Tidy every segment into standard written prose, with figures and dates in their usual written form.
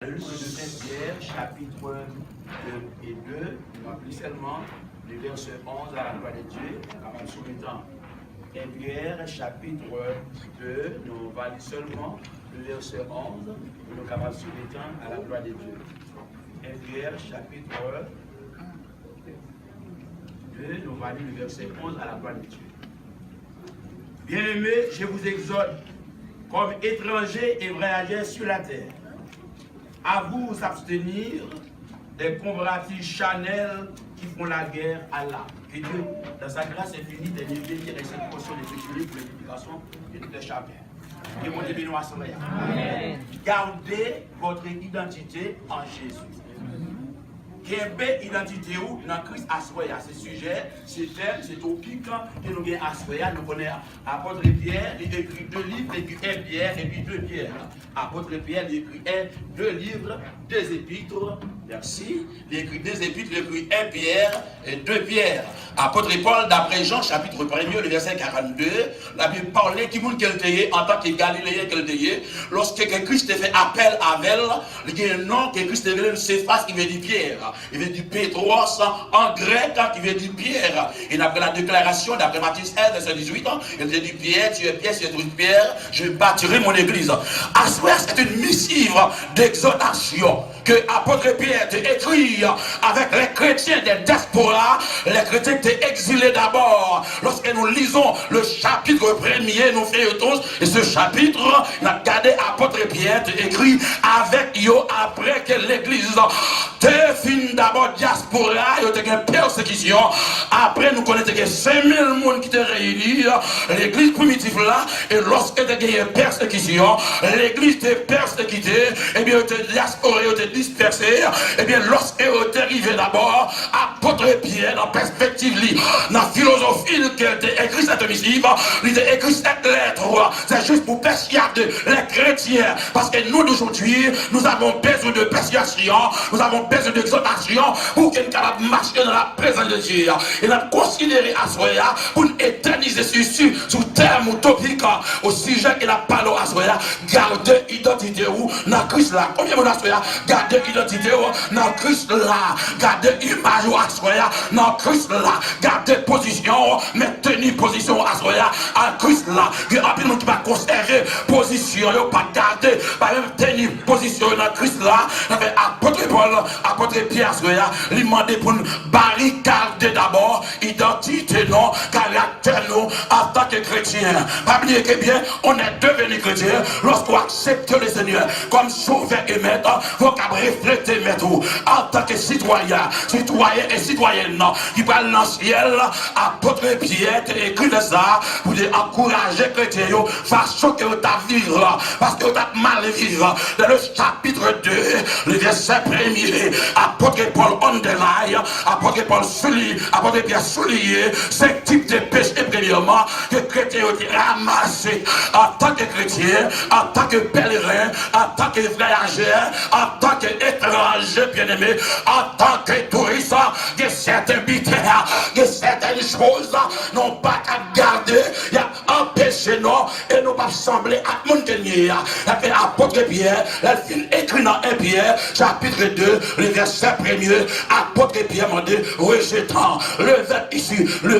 Le livre de Saint-Pierre, chapitre 2 et 2, nous appelons seulement le verset 11 à la gloire de Dieu, en soumettant. Pierre, chapitre 2, nous allons seulement le verset 11, nous sommes capables de soumettre à la gloire de Dieu. Pierre, chapitre 2, nous allons le verset 11 à la gloire de Dieu. Bien-aimés, je vous exhorte, comme étrangers et voyageurs sur la terre, à vous abstenir des convoitises charnelles qui font la guerre à l'âme. Et Dieu, dans sa grâce infinie, des milliers qui restent cette portion d'écriture pour l'édification de tout chacun. Et mon Dieu, nous assurons. Gardez votre identité en Jésus. Quelle identité où dans Christ Assoya, ce sujet, ce thème, ce topic que nous avons Assoya, nous connaissons apôtre Pierre, il écrit 2 livres, et puis 1 Pierre, et puis 2 Pierre. Apôtre Pierre, il écrit 2 livres, 2 épîtres, merci. Il écrit 2 épîtres, il écrit 1 Pierre et 2 Pierre. Apôtre Paul, d'après Jean, chapitre 1er, le verset 42, la Bible parlait qui monde qu'elle était en tant que Galiléen qu'elle était, lorsque Christ fait appel à elle, il y a un nom que Christ s'efface, il veut dire Pierre. Il veut dire Pétros en grec, il veut dire Pierre. Et d'après la déclaration, d'après Matthieu 16, verset 18, il veut dire Pierre, tu es Pierre, Pierre, je bâtirai mon église. Assoir, c'est une missive d'exhortation que l'apôtre Pierre te écrit avec les chrétiens des diasporas, les chrétiens qui étaient exilés d'abord. Lorsque nous lisons le chapitre premier, nous faisons tous, et ce chapitre, nous avons gardé l'apôtre Pierre te écrit avec yo après que l'église te fin d'abord diaspora, il y a une persécution. Après, nous connaissons que 5000 personnes qui étaient réunis, l'église primitive là, et lorsque il y a une persécution, l'église était persécutée, et bien, il était diasporé, il était dispersé, et bien, lorsque il est arrivé d'abord, apôtre Pierre, dans la perspective, dans la philosophie qui était écrit cette missive, il était écrit cette lettre, c'est juste pour persuader les chrétiens, parce que nous d'aujourd'hui, nous avons besoin de persuasion, nous avons besoin d'exhortation pour qu'elle capable de marcher dans la présence de Dieu. Et nous considéré à Soya pour éterniser sur terme utopique au sujet qu'il a parlé à Soya, garder identité ou dans Christ là. Combien de Soya garder identité ou dans Christ là, garder image ou à Soya dans Christ là, garder position, maintenir position à Soya en Christ là. Il y a un peu qui va conserver position, pas garder, pas même tenir position dans Christ là. Apôtre Paul, apôtre Pierre, il m'a demandé pour nous barricader d'abord identité, non, caractère, non, en tant que chrétien. Pas oublier que bien, on est devenu chrétien lorsqu'on accepte le Seigneur comme sauveur et maître, vous pouvez refléter maître en tant que citoyen et citoyenne, qui parle dans le ciel. Apôtre Pierre écrit de ça pour encourager les chrétiens, façon que vous vivre, parce que vous avez mal vivre. Dans le chapitre 2, le verset 1er, apôtre Paul underline, apôtre Paul souligne, apôtre Pierre souligne, 5 types de péchés premièrement que les chrétiens ont ramassés en tant que chrétien, en tant que pèlerin, en tant que voyageur, en tant qu'étranger bien-aimé, en tant que touriste, que certains bitères, que certaines choses n'ont pas qu'à garder, il y a un péché non, et nous pas sembler à mon dernier. Et apôtre Pierre, elle finit écrit dans 1 Pierre, chapitre 2, le verset 1er, apôtre Pierre m'a dit, rejetant le verbe ici, le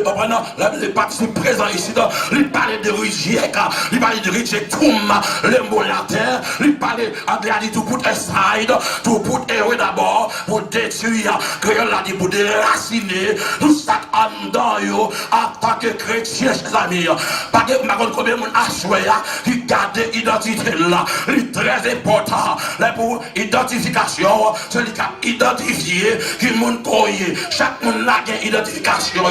participe présent ici, il parlait de reject, il parlait de rejectum, le mot latin, il parlait anglais a dit to put aside, to put away d'abord, pour détruire, créole a dit pour déraciner, tout ça en dedans, en tant que chrétien, chers amis, pas que ma combien de monde a choisi, qui garde l'identité là, c'est très important, là pour identification, celui qui a identifié, qui monde croyé, chaque monde là qui a identification,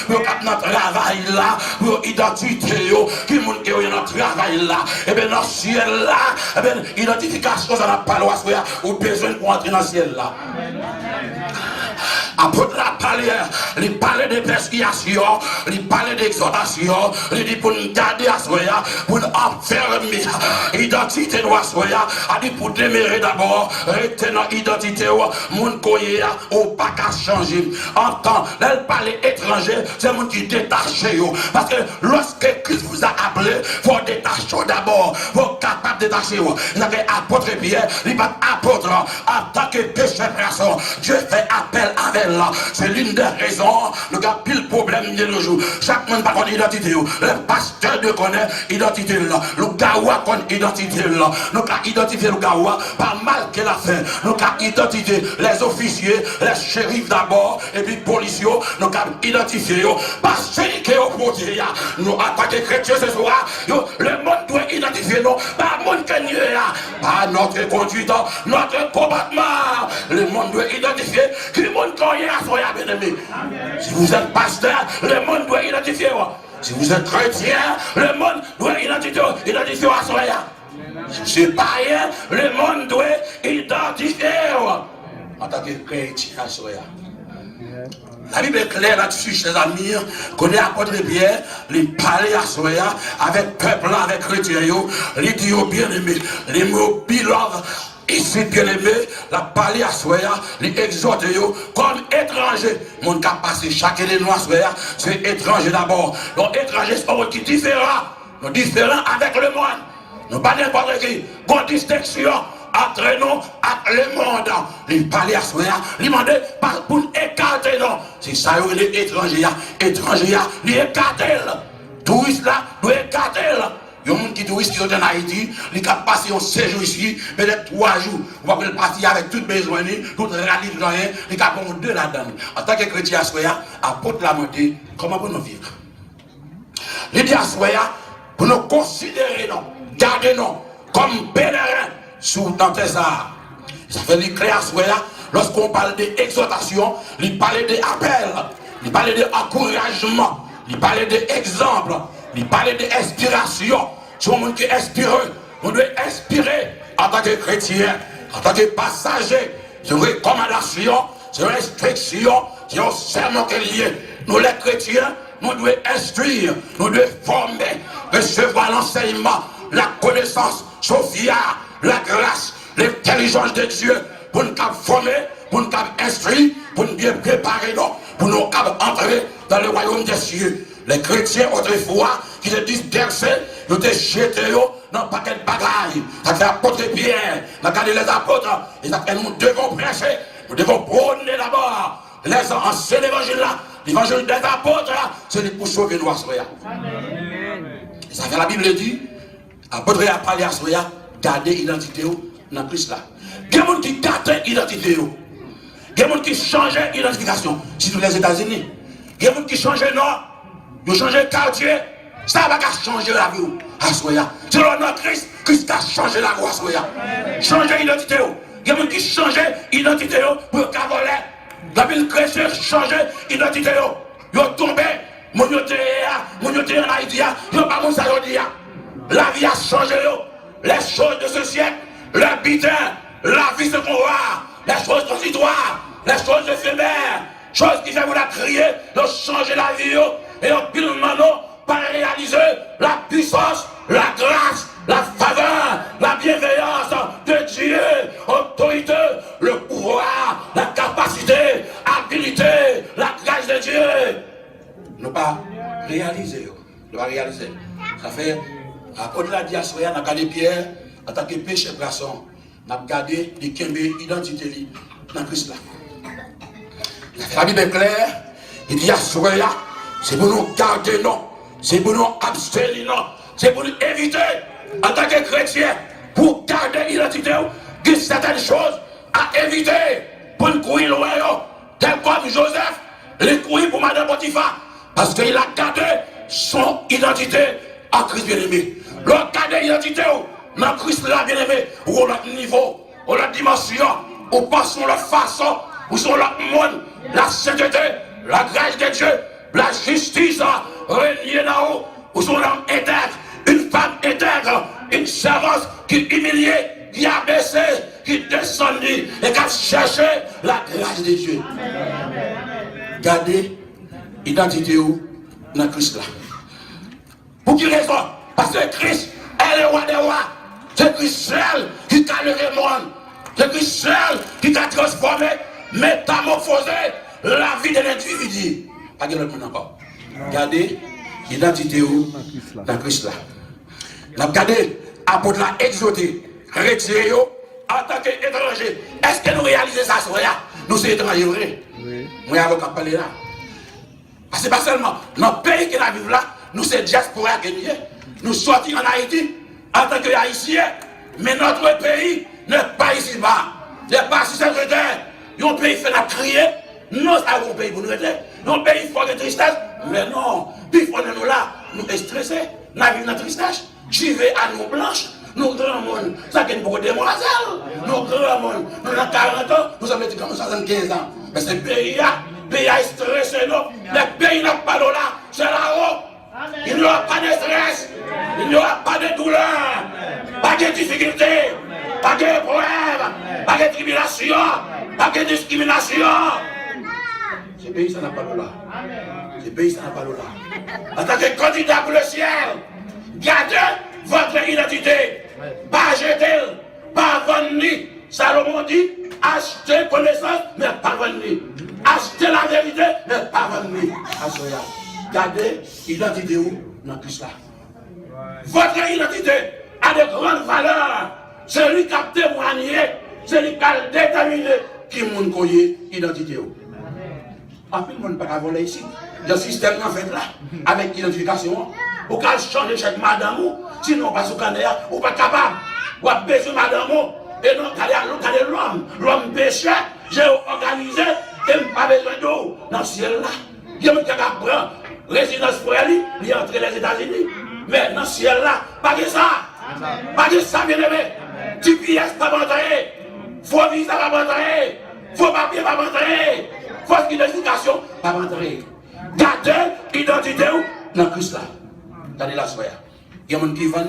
pour notre travail là, pour identité, qui monde qui a notre travail là, et bien dans le ciel là, et bien identification, ça n'a pas le droit, ou besoin pour entrer dans le ciel là. Apôtre cavalière, il parle de persuasion, il parle d'exhortation, il dit pour nous garder à soya, pour nous enfermer, identité nous à soya, a dit pour demeurer d'abord, retenant identité, mon coyer, ou pas qu'à changer. En temps, elle parle étranger, c'est mon qui détache, parce que lorsque Christ vous a appelé, il faut détacher d'abord, il faut capable de détacher. Il y avait apôtre Pierre, il va apôtre, en tant que pécheur personne, Dieu fait appel avec elle. C'est l'une des raisons, nous avons pile problème de nos jours. Chaque monde n'a pas d'identité. Le pasteur de connaît l'identité là. Le gawa connaît l'identité là. Nous avons identifié le gawa, pas mal qu'elle a fait. Nous avons identifié les officiers, les shérifs d'abord, et puis les policiers. Nous avons identifié parce que nous attaquons chrétiens ce soir. Le monde doit identifier nous, pas le monde qui est là, pas notre conduite, notre combattement. Le monde doit identifier qui le monde qui est à soi, bien aimé. Si vous êtes pasteur, le monde doit identifier. Si vous êtes chrétien, le monde doit identifier à soi. Si vous êtes païen, le monde doit identifier en tant que chrétien à soi. La Bible est claire là-dessus, chers amis, qu'on est apôtre Pierre, il parlait à Soya, avec peuple, avec chrétien, il dit au bien-aimé, les mots beloved, ici bien-aimé, la parler à Soya, il exhorte comme étranger. Mon cas passé, chacun de nous à Soya, c'est étranger d'abord. Donc étranger, c'est un mot qui est différent. Nous différents avec le monde. Nous pas n'importe qui, qu'on distinction entre nous et le monde. Il parlait à soi, il demandait pour écarter non. C'est ça, il est étranger, il écarte. Touriste là, il écarte. Il y a des gens qui touristes qui sont en Haïti, ils ont passé un séjour ici, peut-être 3 jours. On va partir avec tout besoin, tout rallye, rien, ils ont deux là-dedans. En tant que chrétien à soi, apôtre la montée, comment pour nous vivre? Il dit à soi, pour nous considérer, non, garder non, comme pèlerin sous dans tes arts. Ça fait l'éclair à soi, lorsqu'on parle d'exhortation, il parle d'appel, il parle d'encouragement, il parle d'exemple, il parle d'inspiration. C'est un monde qui est inspiré. On doit inspirer en tant que chrétien, en tant que passager. C'est une recommandation, c'est une instruction, c'est un serment qui est lié. Nous les chrétiens, nous devons instruire, nous devons former, recevoir l'enseignement, la connaissance, Sophia, la grâce, l'intelligence de Dieu, pour nous former, pour nous instruire, pour nous bien préparer, pour nous entrer dans le royaume des cieux. Les chrétiens autrefois qui se dispersaient, ils étaient jetés dans un paquet de bagailles. Ça fait apôtre Pierre, ça fait les apôtres, et ça fait nous devons prêcher, nous devons prôner d'abord les anciens évangiles là, l'évangile des apôtres là, c'est pour sauver nous à Soya. Ça fait la Bible dit, apôtre a parlé à Soya, garder l'identité dans Christ là. Il y a des gens qui gardent l'identité, il y a des gens qui changent l'identification, surtout les États-Unis. Il y a des gens qui changent non. Nous changer le quartier, ça va changer la vie à Soya. Selon notre Christ, Christ a changé la vie à Soya. Changer l'identité. Il y a des gens qui changent l'identité pour cavoler. La ville chrétienne change l'identité. Ils ont tombé, mon yoté en Haïti, ils n'ont pas mon salodier. La vie a changé. Les choses de ce siècle, le butin, la vie secondaire, les choses transitoires, les choses éphémères, choses qui font vous la crier, de changer la vie. Et en pile maintenant, par réaliser la puissance, la grâce, la faveur, la bienveillance de Dieu, autorité, le pouvoir, la capacité, habilité, la grâce de Dieu. Nous pas réaliser, nous pas réaliser. Ça fait, au-delà de l'Assoya, nous avons gardé Pierre en tant que péché poisson, nous avons gardé l'identité dans Christ là. La Bible est claire, il dit Assoya. C'est pour nous garder, non. C'est pour nous abstenir, non. C'est pour nous éviter, en tant que chrétien, pour garder l'identité, il y a certaines choses à éviter pour nous courir loin, tel comme Joseph, il courir pour Madame Potiphar, parce qu'il a gardé son identité en Christ bien-aimé. L'autre garder l'identité dans Christ là bien-aimé, ou à notre niveau, ou à notre dimension, ou pas sur la façon, ou sur notre monde, la sainteté, la grâce de Dieu. La justice reliée là-haut, où son homme intègre, une femme intègre, une servante qui humiliée, qui a baissé, qui descendit et qui a cherché la grâce de Dieu. Gardez l'identité dans Christ là. Pour quelle raison? Parce que Christ est le roi des rois. C'est Christ seul qui a levé le monde. C'est Christ seul qui a transformé, métamorphosé la vie de l'individu. Pas de l'autre monde encore. Gardez l'identité dans Christ là. Nous avons gardé l'apôtre là exoté, retiré en tant qu'étranger. Est-ce que nous réalisons ça? Nous sommes étrangers, vrai? Oui. Moi, avocat parler là. Parce que pas seulement dans le pays qui vivons là, nous sommes diaspora qui nous sortis en Haïti en tant qu'Haïtiens, mais notre pays n'est pas ici-bas. n'est pas si secrétaire. Un pays fait la crier. Non, c'est un pays pour nous aider. Un pays fort de tristesse. Mais non, puis il faut nous là, nous est stressés. Nous vivons dans la tristesse. Je vais à nous blanches. Nous grands monde, ça gagne beaucoup de demoiselles. Nous grands monde, nous avons 40 ans, nous avons comme 75 ans. Mais ce pays est stressé. Le pays n'a pas de là, c'est là-haut. Il n'y aura pas de stress, il n'y aura pas de douleur, pas de difficultés, pas de problèmes, pas de tribulation, pas de discrimination. Ce pays, ça n'a pas de là. Ce pays, ça n'a pas de là. En tant que candidat pour le ciel, gardez votre identité. Pas jeter, pas vendre. Salomon dit, achetez connaissance, mais pas vendre. Achetez la vérité, mais pas vendre. Gardez l'identité dans Christ là. Votre identité a de grandes valeurs. Celui qui a témoigné, celui qui a déterminé qui moun koye identité. En fait, le monde ne peut pas voler ici. Le système en fait là, avec l'identification, ou qu'elle change chaque madame, sinon pas sous canard, ou pas capable, ou pas besoin madame, et non, regardez l'homme péché, j'ai organisé, et pas besoin d'eau dans le ciel là. Il y a un qui a pris résidence pour elle, il est entré les États-Unis. Mais dans le ciel là, pas de ça. Pas de ça, bien aimé. Tu pièces pas rentrer. Faux visa pas rentrer. Faux papier pas rentrer. Fausse identification pas rentrer. Gardez l'identité dans Christ là. Gardez la soirée. Il y a un qui vend,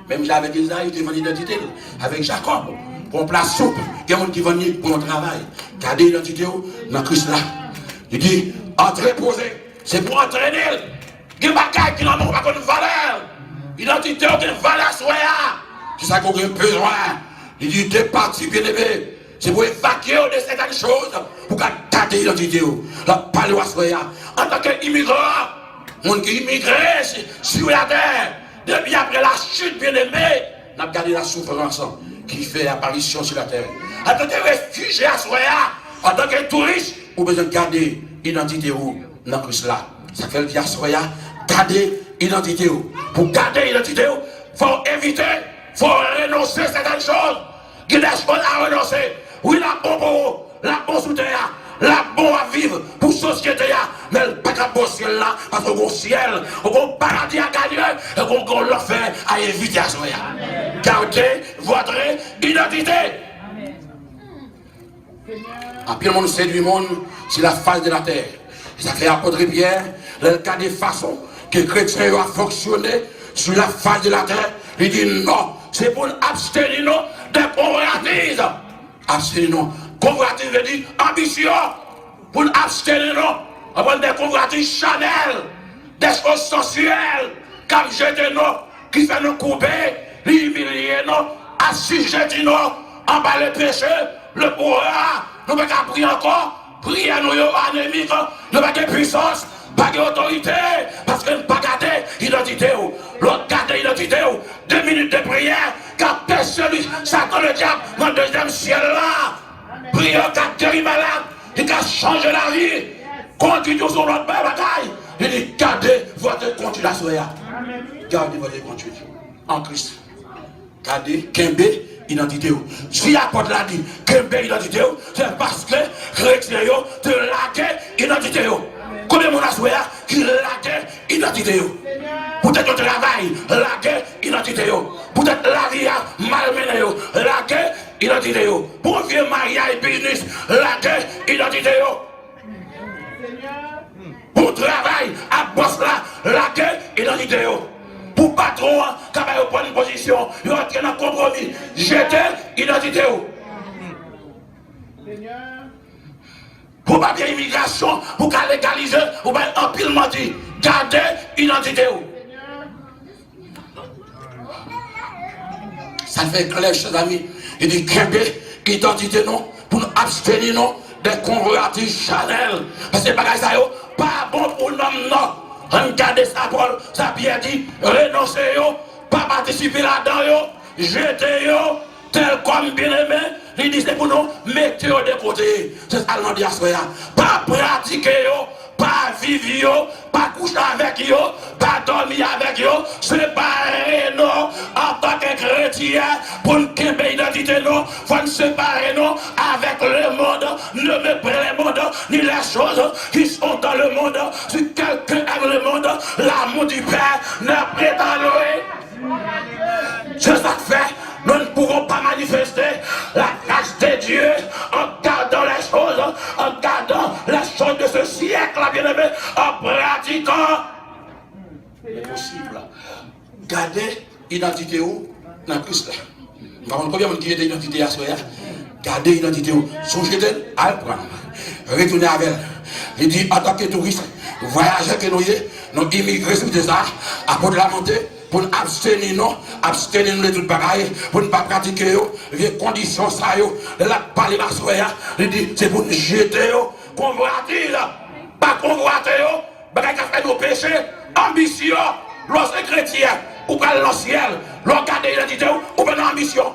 même avec Isaïe qui vend l'identité, avec Jacob, pour place soupe. Il y a un qui vend pour un travail. Gardez l'identité dans Christ là. Il dit, entrez posé. C'est pour entraîner. Il y a des bagages qui n'ont pas de valeur. L'identité a une valeur soya. C'est ça qu'on a besoin. Il dit, t'es parti bien aimé. C'est pour évacuer de certaines choses. Pour garder l'identité. La parole soya. En tant qu'immigrant, monde qui immigré sur la terre. Depuis après la chute bien aimé, on a gardé la souffrance qui fait apparition sur la terre. En tant que réfugié à soya, en tant que touriste, vous avez besoin de garder l'identité dans Christ là. Ça fait le diaspora, garder l'identité. Pour garder l'identité, il faut éviter, il faut renoncer à certaines choses. Il y a des choses à renoncer. Oui, la bonne sous terre, la bonne à vivre pour la société, mais pas de bon ciel là, parce qu'on a un ciel, on a un paradis à gagner, et qu'on l'a fait à éviter à soya. Gardez votre identité. Après le monde séduit le monde sur la face de la terre. Ça fait apôtre Pierre, le cas des façons que les chrétiens ont fonctionné sur la face de la terre. Il dit non, c'est pour abstenir des convoitises. Abstenir, convoitise veut dire ambition. Pour abstenir des convoitises Chanel, des choses sensuelles, comme jeter qui fait nous couper, humilier assujettir en bas le péché, le pouvoir, nous ne pouvons pas prier encore. Priez nous, ennemis, nous n'avons pas de puissance, pas d'autorité, parce que nous n'avons pas gardé l'identité. L'autre garde l'identité, 2 minutes de prière, car personne, Satan le diable, dans le deuxième ciel là. Priez, car guéri malade, il a changé la vie. Continuez sur notre bataille. Il dit, gardez votre conduite la soya. Gardez votre conduite en Christ. Gardez, Kembe, identité. Si l'apôtre l'a dit, Kembe, identité, c'est parce que chrétien te laquer identité. Combien de monde a souhaité qui laquer identité? Peut-être le travail, laquer identité. Peut-être la vie a malmené, laquer identité. Pour vieux mariage business, laquer identité. Pour travail, à boss là, laquer identité. Pour patron, quand vous prenez une position, vous entrez dans un compromis, jetez l'identité. Pour pas bien immigration, pour qu'à légaliser, ou bien un pile menti. Gardez l'identité. Ça fait clair, chers amis. Il dit qu'aimer identité non, pour nous abstenir non des convoitises Chanel. Parce que les bagages ça pas bon pour nous non. Regardez ça, Paul, ça bien dit, renoncez yo, pas participer là-dedans yo, jetez yo, tel comme bien aimé, il dit c'est pour nous mettre yo de côté. C'est ça le diaspora. Pas pratiquer yo, pas vivre yo, pas coucher avec yo, pas dormir avec yo, séparer nous en tant que chrétien pour nous créer identité nous, faut nous séparer nous avec le monde, ne méprenez le monde, ni les choses qui sont dans le monde. Si quelqu'un aime le monde, l'amour du Père n'est prêt à louer. C'est ça que fait. Nous ne pouvons pas manifester la grâce de Dieu en gardant les choses, en gardant les choses de ce siècle, bien-aimé, en pratiquant. C'est possible. Gardez l'identité où dans Christ. Nous avons combien de gens qui ont l'identité à soi. Gardez l'identité où. Songez-le à le prendre. Retournez avec elle. Il dit en tant que touriste, voyagez que nous immigrés sur des arts, à pour de la montée. Pour nous abstenir, non, abstenir de tout bagaille, pour ne pas pratiquer, les conditions, ça, de la parler à soi, il dit, c'est pour nous jeter, convoiter, pas convoiter, bagaille qui fait nos péchés, ambition, lorsque chrétien, ou pas dans le ciel, l'on garde l'identité, ou pas dans l'ambition.